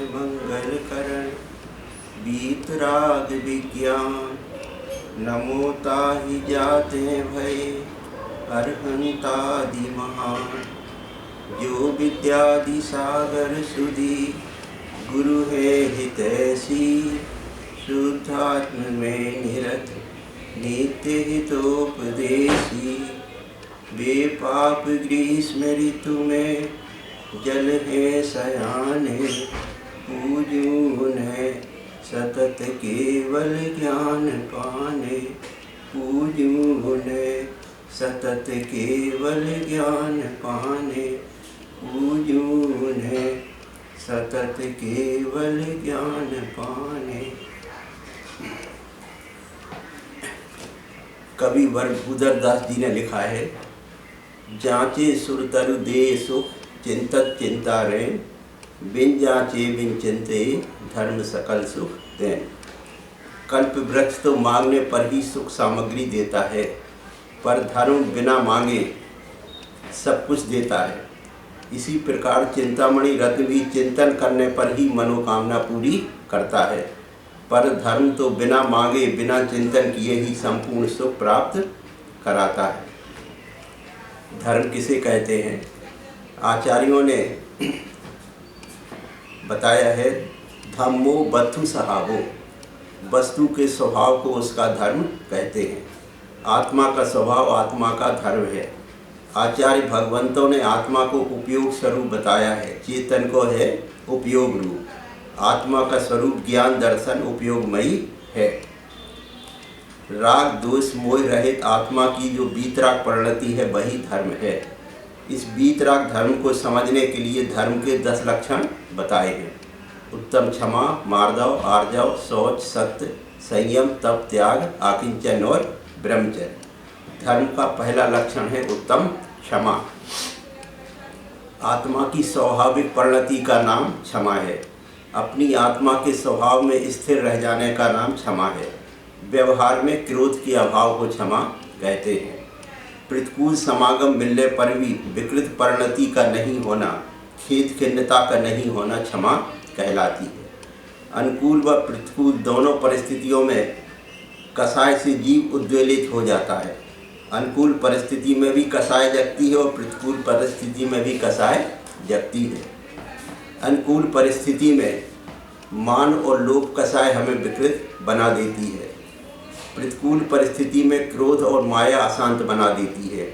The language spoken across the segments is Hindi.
मंगल करण वीतराग विज्ञान। नमो ताहि जाते भय अरहंतादि महान। जो विद्यादि सागर सुधी गुरु है हितैषी। शुद्धात्म में निरत नित्य हितोपदेशी। वे पाप ग्रीष्म ऋतु में जल है सयाने। पूजू उन्हें सतत केवल ज्ञान पाने। पूजू उन्हें सतत केवल ज्ञान पाने। पूजू उन्हें सतत केवल ज्ञान पाने। कवि वरभूधर दास जी ने लिखा है, जांचे सुरतरु दे सुख चिंतत चिंता रैन। बिन जांचे बिन चिंते धर्म सकल सुख देन। कल्प वृक्ष तो मांगने पर ही सुख सामग्री देता है, पर धर्म बिना मांगे सब कुछ देता है। इसी प्रकार चिंतामणि रत्न भी चिंतन करने पर ही मनोकामना पूरी करता है, पर धर्म तो बिना मांगे बिना चिंतन किए ही संपूर्ण सुख प्राप्त कराता है। धर्म किसे कहते हैं? आचार्यों ने बताया है, धम्मो बद्धु सहावो। वस्तु के स्वभाव को उसका धर्म कहते हैं। आत्मा का स्वभाव आत्मा का धर्म है। आचार्य भगवंतों ने आत्मा को उपयोग स्वरूप बताया है, चेतन को है उपयोग रूप। आत्मा का स्वरूप ज्ञान दर्शन उपयोगमयी है। राग दोष मोह रहित आत्मा की जो वीतराग परिणति है वही धर्म है। इस वीतराग धर्म को समझने के लिए धर्म के 10 लक्षण बताए हैं। उत्तम क्षमा, मार्दव, आर्जव, शौच, सत्य, संयम, तप, त्याग, आकिंचन और ब्रह्मचर्य। धर्म का पहला लक्षण है उत्तम क्षमा। आत्मा की स्वाभाविक परिणति का नाम क्षमा है। अपनी आत्मा के स्वभाव में स्थिर रह जाने का नाम क्षमा है। व्यवहार में क्रोध के अभाव को क्षमा कहते हैं। प्रतिकूल समागम मिलने पर भी विकृत परिणति का नहीं होना, खेद खिन्नता का नहीं होना क्षमा कहलाती है। अनुकूल व प्रतिकूल दोनों परिस्थितियों में कसाय से जीव उद्वेलित हो जाता है। अनुकूल परिस्थिति में भी कसाय जगती है और प्रतिकूल परिस्थिति में भी कसाय जगती है। अनुकूल परिस्थिति में मान और लोभ कसाय हमें विकृत बना देती है। प्रतिकूल परिस्थिति में क्रोध और माया अशांत बना देती है।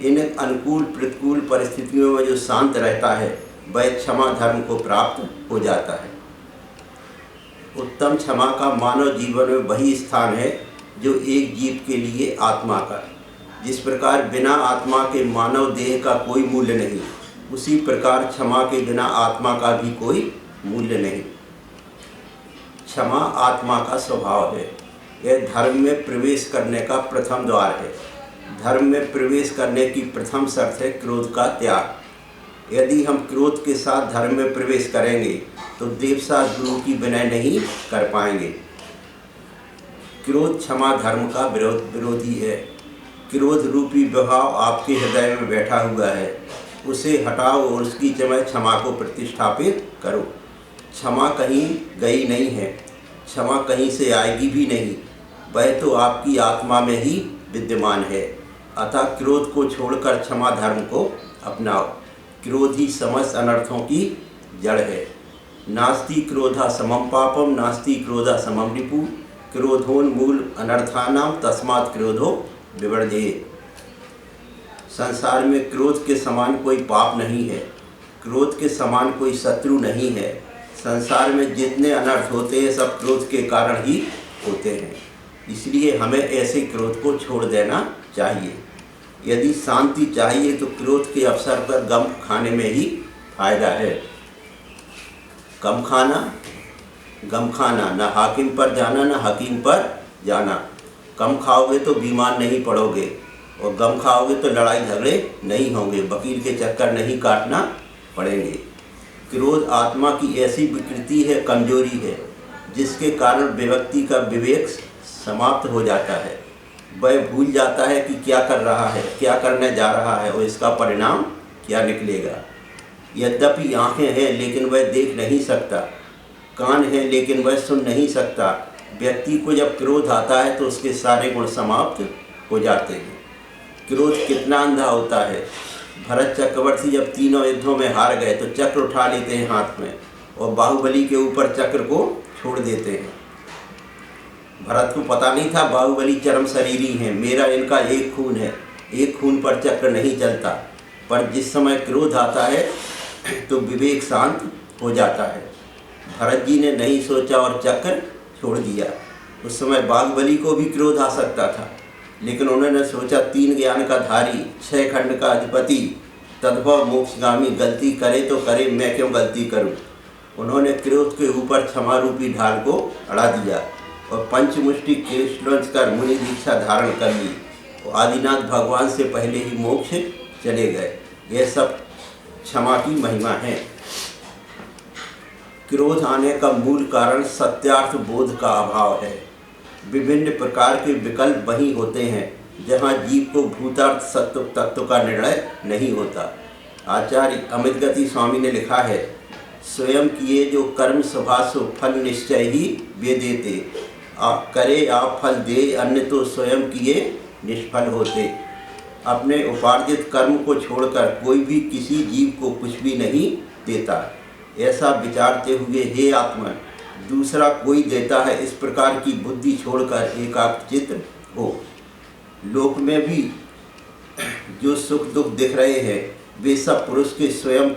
इन अनुकूल प्रतिकूल परिस्थितियों में जो शांत रहता है वह क्षमा धर्म को प्राप्त हो जाता है। उत्तम क्षमा का मानव जीवन में वही स्थान है जो एक जीव के लिए आत्मा का। जिस प्रकार बिना आत्मा के मानव देह का कोई मूल्य नहीं, उसी प्रकार क्षमा के बिना आत्मा का भी कोई मूल्य नहीं। क्षमा आत्मा का स्वभाव है। यह धर्म में प्रवेश करने का प्रथम द्वार है। धर्म में प्रवेश करने की प्रथम शर्त है क्रोध का त्याग। यदि हम क्रोध के साथ धर्म में प्रवेश करेंगे तो देवसात गुरु की विनय नहीं कर पाएंगे। क्रोध क्षमा धर्म का विरोधी है। क्रोध रूपी विभाव आपके हृदय में बैठा हुआ है, उसे हटाओ और उसकी जगह क्षमा को प्रतिष्ठापित करो। क्षमा कहीं गई नहीं है, क्षमा कहीं से आएगी भी नहीं, वह तो आपकी आत्मा में ही विद्यमान है। अतः क्रोध को छोड़कर क्षमा धर्म को अपनाओ। क्रोध ही समस्त अनर्थों की जड़ है। नास्ति क्रोधा समम पापम नास्ति क्रोधा समम रिपु। क्रोधोन्मूल अनर्थानां तस्मात् क्रोधो विवर्जेत्। संसार में क्रोध के समान कोई पाप नहीं है, क्रोध के समान कोई शत्रु नहीं है। संसार में जितने अनर्थ होते हैं सब क्रोध के कारण ही होते हैं। इसलिए हमें ऐसे क्रोध को छोड़ देना चाहिए। यदि शांति चाहिए तो क्रोध के अवसर पर गम खाने में ही फायदा है। गम खाना, न हाकिम पर जाना न हकीम पर जाना। कम खाओगे तो बीमार नहीं पड़ोगे और गम खाओगे तो लड़ाई झगड़े नहीं होंगे, वकील के चक्कर नहीं काटना पड़ेंगे। क्रोध आत्मा की ऐसी विकृति है, कमजोरी है, जिसके कारण व्यक्ति का विवेक समाप्त हो जाता है। वह भूल जाता है कि क्या कर रहा है, क्या करने जा रहा है और इसका परिणाम क्या निकलेगा। यद्यपि आँखें हैं लेकिन वह देख नहीं सकता, कान है लेकिन वह सुन नहीं सकता। व्यक्ति को जब क्रोध आता है तो उसके सारे गुण समाप्त हो जाते हैं। क्रोध कितना अंधा होता है। भरत चक्रवर्ती जब तीनों युद्धों में हार गए तो चक्र उठा लेते हैं हाथ में और बाहुबली के ऊपर चक्र को छोड़ देते हैं। भरत को पता नहीं था बाहुबली चरम शरीरी हैं, मेरा इनका एक खून है, एक खून पर चक्र नहीं चलता। पर जिस समय क्रोध आता है तो विवेक शांत हो जाता है। भरत जी ने नहीं सोचा और चक्र छोड़ दिया। उस समय बाहुबली को भी क्रोध आ सकता था, लेकिन उन्होंने सोचा 3 ज्ञान का धारी, 6 खंड का अधिपति, तद्भव मोक्षगामी, गलती करे तो करे, मैं क्यों गलती करूं। उन्होंने क्रोध के ऊपर क्षमा रूपी ढाल को अड़ा दिया और पंचमुष्टि केशलंच कर मुनि दीक्षा धारण कर ली और आदिनाथ भगवान से पहले ही मोक्ष चले गए। यह सब क्षमा की महिमा है। क्रोध आने का मूल कारण सत्यार्थ बोध का अभाव है। विभिन्न प्रकार के विकल्प वही होते हैं जहाँ जीव को भूतार्थ सत्व तत्व का निर्णय नहीं होता। आचार्य अमित गति स्वामी ने लिखा है, स्वयं किए जो कर्म स्वभासु फल निश्चय ही वे देते, करे आप फल दे, अन्य तो स्वयं किए निष्फल होते। अपने उपार्जित कर्म को छोड़कर कोई भी किसी जीव को कुछ भी नहीं देता। ऐसा विचारते हुए हे आत्मन, दूसरा कोई देता है, इस प्रकार की बुद्धि छोड़कर एकाग्रचित्त हो। लोक में भी जो सुख दुख दिख रहे हैं वे सब पुरुष के स्वयं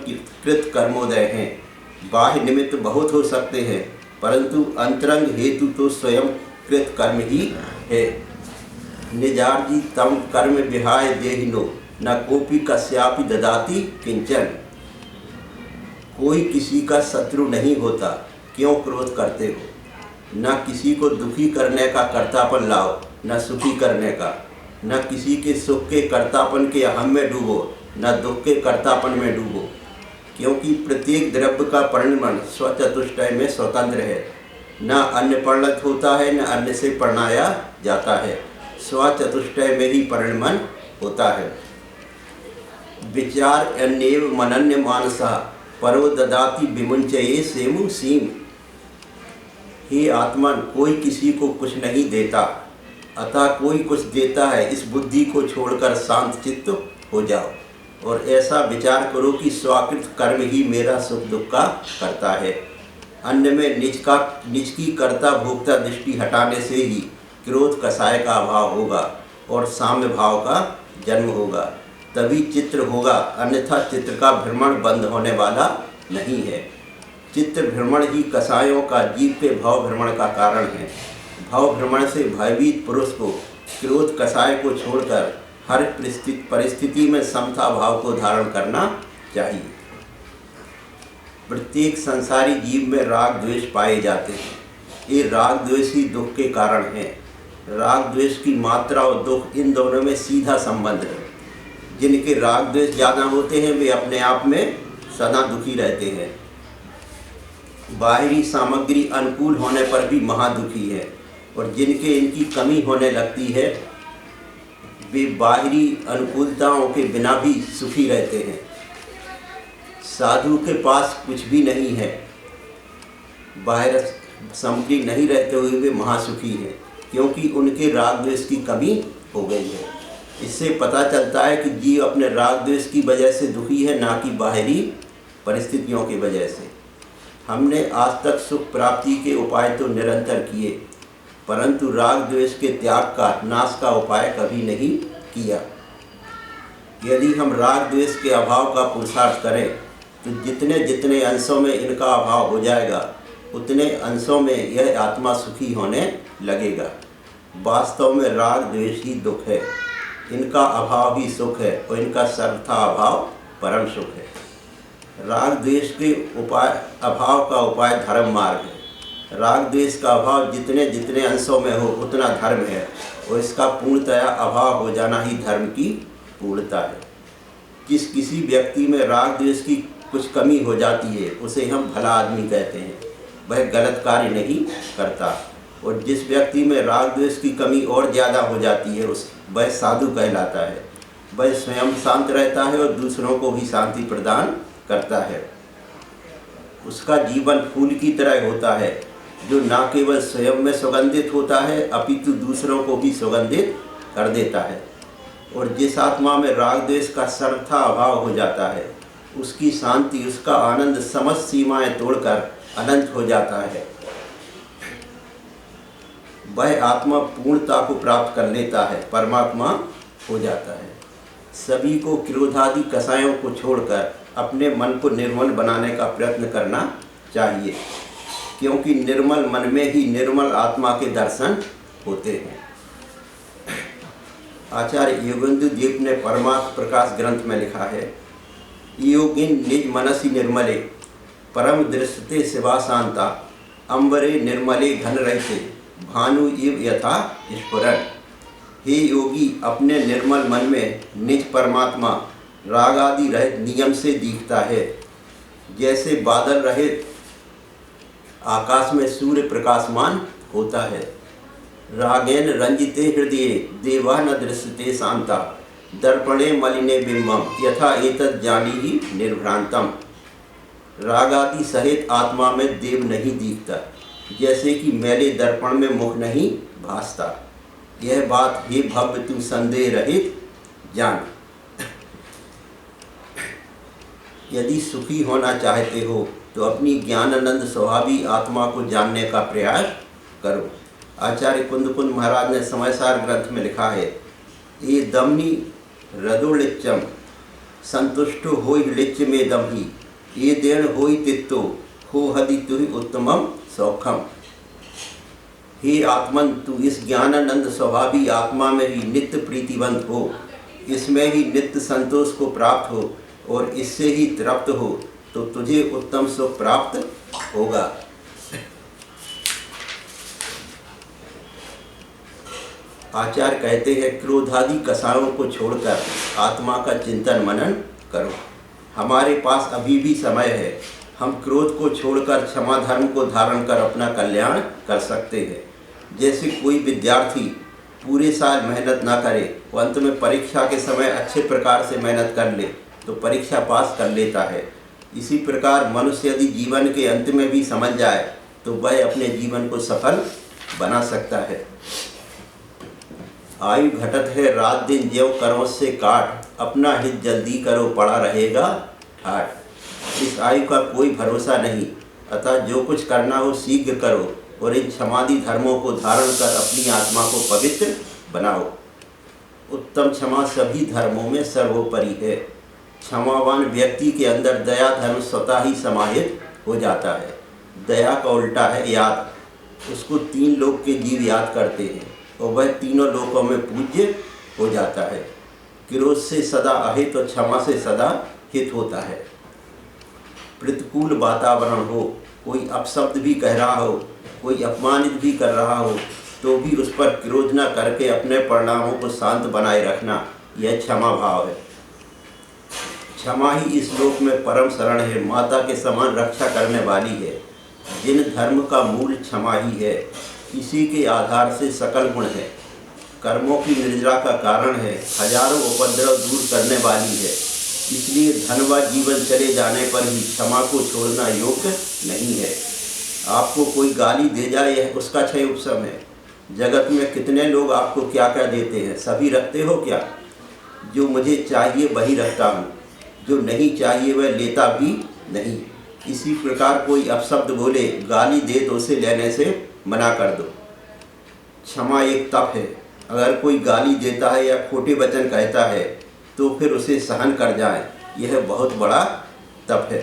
कृत कर्मोदय हैं। बाह्य निमित्त बहुत हो सकते हैं परंतु अंतरंग हेतु तो स्वयं कृत कर्म ही है। निजार्जी तम कर्म विहाय देहिनो, न कोपी कस्यापि ददाति किंचन। कोई किसी का शत्रु नहीं होता, क्यों क्रोध करते हो। न किसी को दुखी करने का कर्तापन लाओ, न सुखी करने का। न किसी के सुख के कर्तापन के अहम में डूबो, न दुख के कर्तापन में डूबो। क्योंकि प्रत्येक द्रव्य का परिणमन स्वचतुष्टय में स्वतंत्र है। न अन्न परिणत होता है, न अन्न से परिणाया जाता है। स्वचतुष्टय में ही परिणमन होता है। विचार अन्येव मनन्य मानसा, परो ददाति विमुंचये सेमु सीम। हे आत्मन, कोई किसी को कुछ नहीं देता, अतः कोई कुछ देता है, इस बुद्धि को छोड़कर शांत चित्त हो जाओ और ऐसा विचार करो कि स्वाकृत कर्म ही मेरा सुख दुख का करता है। अन्य में निज की कर्ता भोक्ता दृष्टि हटाने से ही क्रोध कषाय का अभाव होगा और साम्य भाव का जन्म होगा, तभी चित्र होगा, अन्यथा चित्र का भ्रमण बंद होने वाला नहीं है। चित्र भ्रमण ही कषायों का जीव के भाव भ्रमण का कारण है। भाव भ्रमण से भयभीत पुरुष को क्रोध कषाय को छोड़कर हर परिस्थिति में समता भाव को धारण करना चाहिए। प्रत्येक संसारी जीव में राग द्वेष पाए जाते हैं। ये राग द्वेष ही दुख के कारण है। राग द्वेष की मात्रा और दुख, इन दोनों में सीधा संबंध है। जिनके राग द्वेष ज़्यादा होते हैं वे अपने आप में सदा दुखी रहते हैं। बाहरी सामग्री अनुकूल होने पर भी महादुखी है और जिनके इनकी कमी होने लगती है वे बाहरी अनुकूलताओं के बिना भी सुखी रहते हैं। साधु के पास कुछ भी नहीं है, बाहर सामग्री नहीं रहते हुए वे महासुखी हैं, क्योंकि उनके राग द्वेष की कमी हो गई है। इससे पता चलता है कि जीव अपने राग द्वेष की वजह से दुखी है, ना कि बाहरी परिस्थितियों की वजह से। हमने आज तक सुख प्राप्ति के उपाय तो निरंतर किए, परंतु राग द्वेष के त्याग का, नाश का उपाय कभी नहीं किया। यदि हम राग द्वेष के अभाव का पुरुषार्थ करें तो जितने जितने अंशों में इनका अभाव हो जाएगा उतने अंशों में यह आत्मा सुखी होने लगेगा। वास्तव में राग द्वेष ही दुख है, इनका अभाव ही सुख है और इनका सर्वथा अभाव परम सुख है। राग द्वेष के अभाव का उपाय धर्म मार्ग है। राग द्वेष का अभाव जितने जितने अंशों में हो उतना धर्म है और इसका पूर्णतया अभाव हो जाना ही धर्म की पूर्णता है। किसी व्यक्ति में राग द्वेष की कुछ कमी हो जाती है उसे हम भला आदमी कहते हैं, वह गलत कार्य नहीं करता। और जिस व्यक्ति में राग द्वेष की कमी और ज़्यादा हो जाती है वह साधु कहलाता है। वह स्वयं शांत रहता है और दूसरों को भी शांति प्रदान करता है। उसका जीवन फूल की तरह होता है, जो न केवल स्वयं में सुगंधित होता है अपितु दूसरों को भी सुगंधित कर देता है। और जिस आत्मा में राग द्वेष का सर्वथा अभाव हो जाता है, उसकी शांति, उसका आनंद समस्त सीमाएं तोड़कर अनंत हो जाता है। वह आत्मा पूर्णता को प्राप्त कर लेता है, परमात्मा हो जाता है। सभी को क्रोधादि कसायों को छोड़कर अपने मन को निर्मल बनाने का प्रयत्न करना चाहिए, क्योंकि निर्मल मन में ही निर्मल आत्मा के दर्शन होते हैं। आचार्य योगेंद्र देव ने परमार्थ प्रकाश ग्रंथ में लिखा है, योगिन निज मनसि निर्मले परम दृष्टते शिवा शांता अंबरे निर्मले घन रहते भानु इव यथा स्फुरन। हे योगी, अपने निर्मल मन में निज परमात्मा राग आदि रहित नियम से दिखता है, जैसे बादल रहित आकाश में सूर्य प्रकाशमान होता है। रागेन रंजिते हृदय देवा न दृश्यते शांता दर्पणे मलिने बिंबम यथा एतद् जानीहि निर्भ्रांतम। राग आदि सहित आत्मा में देव नहीं दिखता, जैसे कि मैले दर्पण में मुख नहीं भासता। यह बात हे भव्य तू संदेह रहित जान। यदि सुखी होना चाहते हो तो अपनी ज्ञानानंद स्वभावी आत्मा को जानने का प्रयास करो। आचार्य कुंद महाराज ने समयसार ग्रंथ में लिखा है, ये दमनी रदोलिच्चम संतुष्टो होई लिच्च में दमही ये देण होई तित्तो हो हदि तुहि उत्तमम सौखम। हे आत्मन, तू इस ज्ञानानंद स्वभावी आत्मा में ही नित्य प्रीतिवंत हो, इसमें ही नित्य संतोष को प्राप्त हो और इससे ही तृप्त हो, तो तुझे उत्तम सुख प्राप्त होगा। आचार्य कहते हैं, क्रोधादि कसायों को छोड़कर आत्मा का चिंतन मनन करो। हमारे पास अभी भी समय है, हम क्रोध को छोड़कर क्षमा धर्म को धारण कर अपना कल्याण कर सकते हैं। जैसे कोई विद्यार्थी पूरे साल मेहनत ना करे, वो अंत में परीक्षा के समय अच्छे प्रकार से मेहनत कर ले तो परीक्षा पास कर लेता है। इसी प्रकार मनुष्य यदि जीवन के अंत में भी समझ जाए तो वह अपने जीवन को सफल बना सकता है। आयु घटत है रात दिन ज्यों करो से काट, अपना हित जल्दी करो पड़ा रहेगा हाट। इस आयु का कोई भरोसा नहीं, अतः जो कुछ करना हो शीघ्र करो और इन क्षमादि धर्मों को धारण कर अपनी आत्मा को पवित्र बनाओ। उत्तम क्षमा सभी धर्मों में सर्वोपरि है। क्षमावान व्यक्ति के अंदर दया धर्म स्वतः ही समाहित हो जाता है। दया का उल्टा है याद। उसको तीन लोक के जीव याद करते हैं और वह तीनों लोकों में पूज्य हो जाता है। क्रोध से सदा अहित और क्षमा से सदा हित होता है। प्रतिकूल वातावरण हो, कोई अपशब्द भी कह रहा हो, कोई अपमानित भी कर रहा हो, तो भी उस पर क्रोध न करके अपने परिणामों को शांत बनाए रखना, यह क्षमा भाव है। क्षमा ही इस लोक में परम शरण है, माता के समान रक्षा करने वाली है। जिन धर्म का मूल क्षमा ही है, इसी के आधार से सकल गुण है। कर्मों की निर्जरा का कारण है, हजारों उपद्रव दूर करने वाली है। इसलिए धन व जीवन चले जाने पर ही क्षमा को छोड़ना योग्य नहीं है। आपको कोई गाली दे जाए, यह उसका क्षय उपशम है। जगत में कितने लोग आपको क्या क्या देते हैं, सभी रखते हो क्या? जो मुझे चाहिए वही रखता हूँ, जो नहीं चाहिए वह लेता भी नहीं। इसी प्रकार कोई अपशब्द बोले, गाली दे तो उसे लेने से मना कर दो। क्षमा एक तप है। अगर कोई गाली देता है या खोटे वचन कहता है तो फिर उसे सहन कर जाए, यह बहुत बड़ा तप है।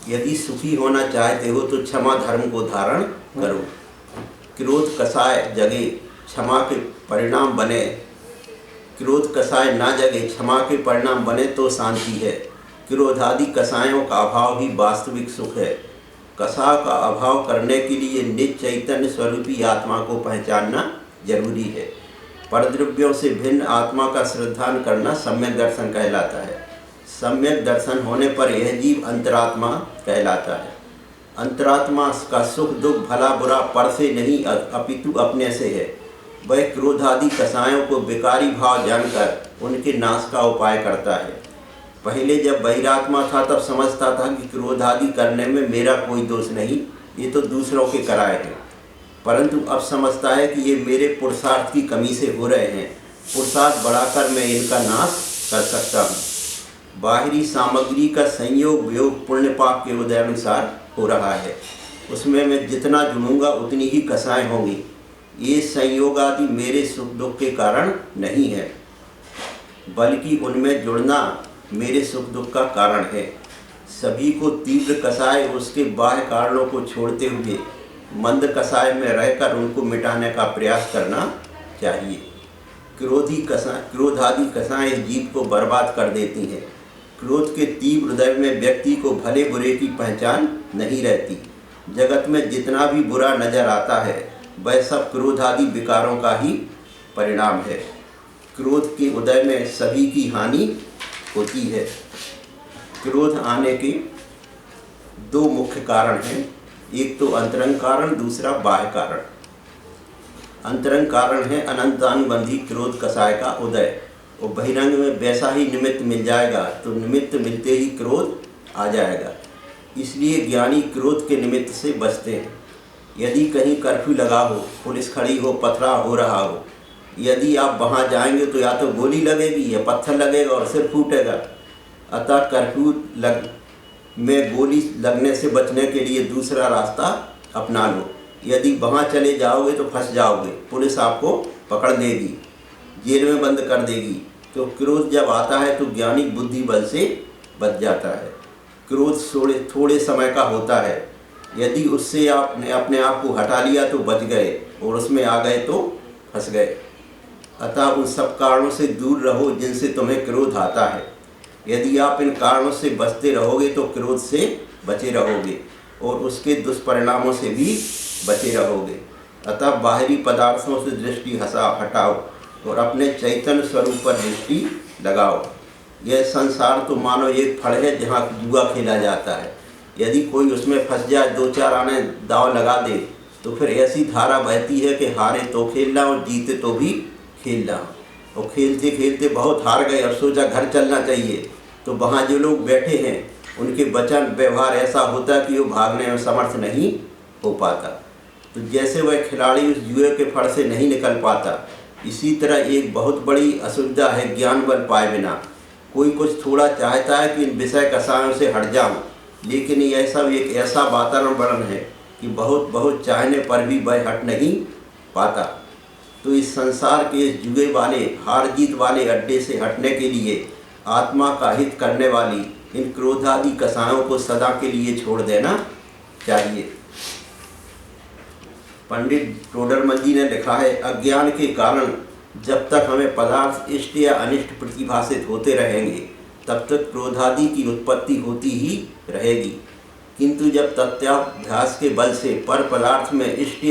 यदि सुखी होना चाहते हो तो क्षमा धर्म को धारण करो। क्रोध कसाय जगे, क्षमा के परिणाम बने। क्रोध कसाय ना जगे, क्षमा के परिणाम बने तो शांति है। क्रोधादि कसायों का अभाव ही वास्तविक सुख है। कसा का अभाव करने के लिए निज चैतन्य स्वरूपी आत्मा को पहचानना जरूरी है। परद्रव्यों से भिन्न आत्मा का श्रद्धान करना सम्यक दर्शन कहलाता है। सम्यक दर्शन होने पर यह जीव अंतरात्मा कहलाता है। अंतरात्मा का सुख दुख भला बुरा पर से नहीं अपितु अपने से है। वह क्रोधादि कसायों को विकारी भाव जानकर उनके नाश का उपाय करता है। पहले जब बहिरात्मा था तब समझता था कि क्रोध आदि करने में मेरा कोई दोष नहीं, ये तो दूसरों के कराए हैं। परंतु अब समझता है कि ये मेरे पुरुषार्थ की कमी से हो रहे हैं। पुरुषार्थ बढ़ाकर मैं इनका नाश कर सकता हूँ। बाहरी सामग्री का संयोग वियोग पुण्य पाप के उदय अनुसार हो रहा है। उसमें मैं जितना जुड़ूंगा उतनी ही कसाएँ होंगी। ये संयोग आदि मेरे सुख दुख के कारण नहीं है, बल्कि उनमें जुड़ना मेरे सुख दुख का कारण है। सभी को तीव्र कसाय उसके बाह्य कारणों को छोड़ते हुए मंद कसाय में रहकर उनको मिटाने का प्रयास करना चाहिए। क्रोध आदि कसाएं जीव को बर्बाद कर देती हैं। क्रोध के तीव्र हृदय में व्यक्ति को भले बुरे की पहचान नहीं रहती। जगत में जितना भी बुरा नजर आता है वह सब क्रोध आदि विकारों का ही परिणाम है। क्रोध के उदय में सभी की हानि होती है। क्रोध आने के दो मुख्य कारण हैं, एक तो अंतरंग कारण, दूसरा बाह्य कारण। अंतरंग कारण है अनंतानुबंधी क्रोध कसाय का उदय, और बहिरंग में वैसा ही निमित्त मिल जाएगा तो निमित्त मिलते ही क्रोध आ जाएगा। इसलिए ज्ञानी क्रोध के निमित्त से बचते हैं। यदि कहीं कर्फ्यू लगा हो, पुलिस खड़ी हो, पथराव हो रहा हो, यदि आप वहाँ जाएंगे तो या तो गोली लगेगी या पत्थर लगेगा और सिर फूटेगा। अतः कर्फ्यू में गोली लगने से बचने के लिए दूसरा रास्ता अपना लो। यदि वहाँ चले जाओगे तो फंस जाओगे, पुलिस आपको पकड़ लेगी, जेल में बंद कर देगी। तो क्रोध जब आता है तो ज्ञानी बुद्धि बल से बच जाता है। क्रोध थोड़े समय का होता है, यदि उससे आपने अपने आप को हटा लिया तो बच गए, और उसमें आ गए तो फंस गए। अतः उन सब कारणों से दूर रहो जिनसे तुम्हें क्रोध आता है। यदि आप इन कारणों से बचते रहोगे तो क्रोध से बचे रहोगे और उसके दुष्परिणामों से भी बचे रहोगे। अतः बाहरी पदार्थों से दृष्टि हटाओ और अपने चैतन्य स्वरूप पर दृष्टि लगाओ। यह संसार तो मानो एक फल है जहाँ जुआ खेला जाता है। यदि कोई उसमें फंस जाए, दो चार आने दाव लगा दे, तो फिर ऐसी धारा बहती है कि हारे तो खेलना और जीते तो भी खेलना। और खेलते खेलते बहुत हार गए और सोचा घर चलना चाहिए, तो वहाँ जो लोग बैठे हैं उनके वचन व्यवहार ऐसा होता कि वो भागने में समर्थ नहीं हो पाता। तो जैसे वह खिलाड़ी उस जुए के फड़ से नहीं निकल पाता, इसी तरह एक बहुत बड़ी असुविधा है ज्ञान बल पाए बिना। कोई कुछ थोड़ा चाहता है कि इन विषय कसायों से हट जाऊं, लेकिन यह सब एक ऐसा वातावरण है कि बहुत चाहने पर भी वह हट नहीं पाता। तो इस संसार के इस जुए वाले हार जीत वाले अड्डे से हटने के लिए आत्मा का हित करने वाली इन क्रोधादि कसायों को सदा के लिए छोड़ देना चाहिए। पंडित टोडरमल जी ने लिखा है, अज्ञान के कारण जब तक हमें पदार्थ इष्ट या अनिष्ट प्रतिभाषित होते रहेंगे तब तक क्रोधादि की उत्पत्ति होती ही रहेगी। किंतु जब तत्वाभ्यास के बल से पर पदार्थ में इष्ट या